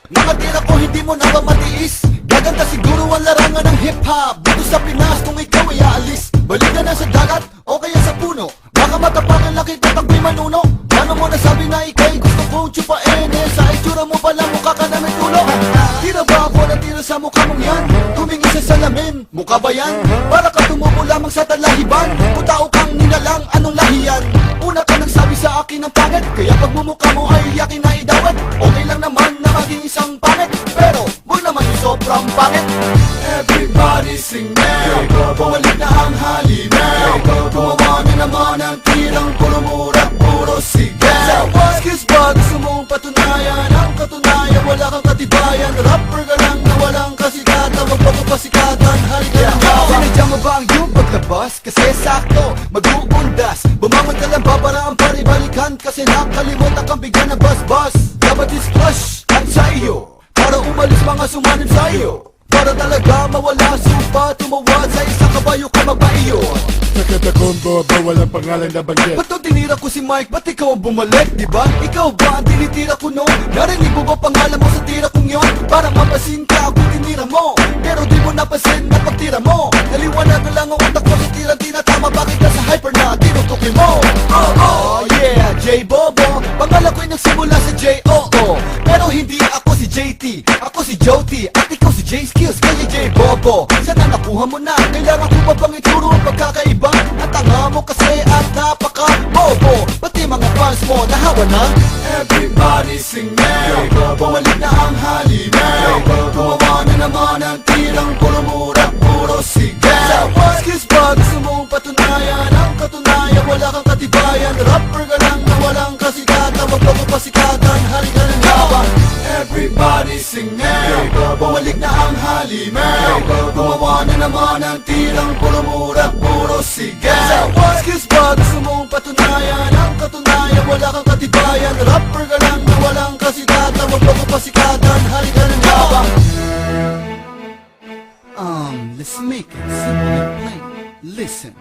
Mga tira ko hindi mo na ba matiis? Gaganda siguro ang larangan ng hip-hop dito sa Pinas kung ikaw ay aalis. Balik ka na sa dagat o kaya sa puno. Baka matapakan lang kita pag may manuno. Paano mo nasabi na ika'y gusto kong tsupain? Eh sa itsura mo pala mukha ka na may tulo. Tira ba ako na tira sa mukha mong yan? Tumingin sa salamin, mukha ba yan? Para ka tumubo lamang sa talahiban. Kung tao kang ninalang, anong lahiyan? Una ka nang sabi sa akin ng pangit, kaya pag mumukha mo ay yakin na idawat. Okay lang naman na maging isang pangit, pero huwag naman yung sobrang pangit. Everybody sing now, bumalik na ang halimaw. Gumawa na naman ang tirang puro mura, puro sigaw. Excuse ba, gusto mong patunayan ang katunayan, wala kang katibayan. Rapper ka lang na walang kasikatan, wag mo pasikatan, halika na nga. Sinadya mo ba ang iyong paglabas? Kasi sakto, magbubundas. Bumangon ka lang ba para ang paribalikan? Kasi nakalimutan kang bigyan ng bus-bus. Dapat is-flush ang sa iyo, para umalis mga sumanib sa iyo. Para talaga mawala supa, tumawad sa isang kabayo ka mabaiyo. Nagkatakombo ba walang pangalan na banggit? Ba't nung tinira ko si Mike, ba't ikaw bumalik, diba? Ikaw ba ang tinitira ko no? Narinig mo ba pangalan mo sa tira kong yon? Para mapasin ka kung tinira mo, pero di mo napasin na pagtira mo. Naliwanag na lang ang utak mo sa tira, di na tama. Bakit ka sa hyper na tinutukin mo? Oh yeah, J-Bobo. Pangalan ko'y nagsimula sa J-O-O, pero hindi ako si JT, ako si Joti, at ikaw si J-Skills, kaya J-Bobo. Sana nakuha mo na, kailangan ko pa bang ituro ang pagkakaiba? Ang tanga mo kasi at napaka-bobo, pati mga fans mo nahawa na. Everybody sing now, bumalik na ang halimaw. Gumawa na naman ang tirang puro mura, puro sigaw. Excuse ba, gusto mong patunayan ang katunayan, wala kang katibayan. Rapper ka lang na walang kasikatan, wag mo pasikatan, halika na nga. Everybody sing now, bumalik na ang halimaw. Gumawa na naman ang tirang puro mura, puro sigaw. Excuse ba, gusto mong patunayan ang katunayan, wala kang katibayan. Rapper ka lang na walang kasikatan, wag mo pasikatan, halika na nga. Let's make it simple and plain. Listen.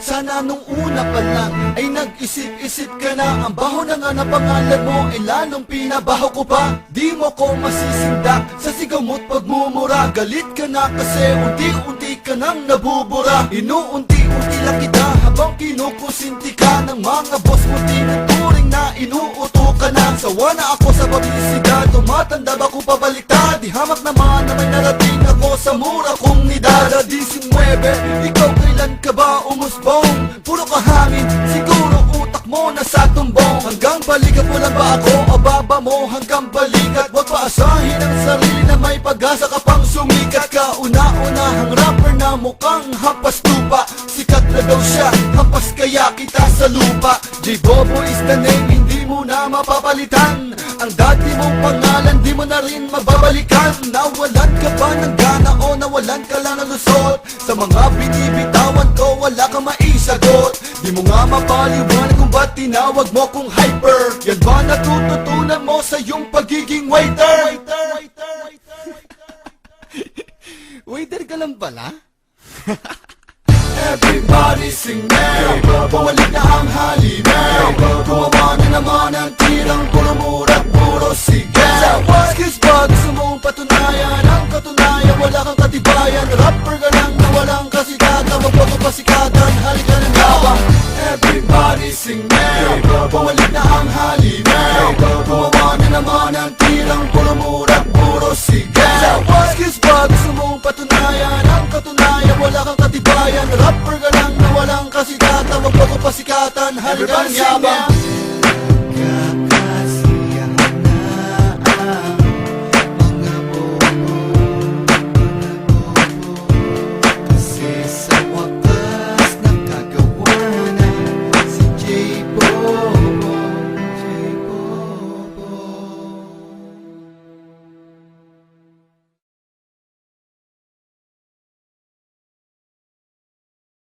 Sana nung una pa lang ay nag-isip-isip ka na. Ang baho na nga na pangalan mo ay lalong pinabaho ko pa. Di mo ko masisindak sa sigaw mo't pagmumura. Galit ka na kasi unti-unti ka nang nabubura. Inuunti-unti lang kita habang kinukusinti ka ng mga boss mo. Tinuturing na inuuto ka na. Sawa na ako sa publisidad, tumatanda ba ko pabaliktad? Di hamak naman na may narating ako sa mura kong edad. 19, ikaw kailan ka ba umusbong? Puro ka hangin, siguro utak mo nasa tumbong. Hanggang balikat mo lang ba ako o baba mo hanggang balikat? Huwag paasahin ang sarili na may pag-asa ka pang sumikat. Kauna-unahang rapper na mukhang hampas lupa. Sikat na daw siya, hampas kaya kita sa lupa. J-Bobo is the name, hindi mo na mapapalitan. Ang dati mong pangalan, di mo na rin mababalikan. Nawalan ka ba ng gana o nawalan ka lang ng lusot? Sa mga binibitawan ko, wala kang maisagot. Di mo nga mapaliwanag kung ba't tinawag mo kong hyper. Yan ba natututunan mo sa iyong pagiging waiter? Waiter ka lang pala? Everybody sing now, bumalik na ang halimaw. Gumawa na naman ang tirang puro mura, puro sigaw. Excuse ba, gusto mong patunayan ang katunayan, wala kang katibayan. Rapper ka lang na walang kasikatan, wag mo pasikatan, halika na nga. Everybody sing now, bumalik na ang halimaw. Gumawa na naman ang tirang puro mura, puro sigaw. Excuse ba, gusto mong patunayan ang katunayan, wala kang katibayan. Rapper ka lang na walang kasikatan, wag mo pasikatan, halika na nga.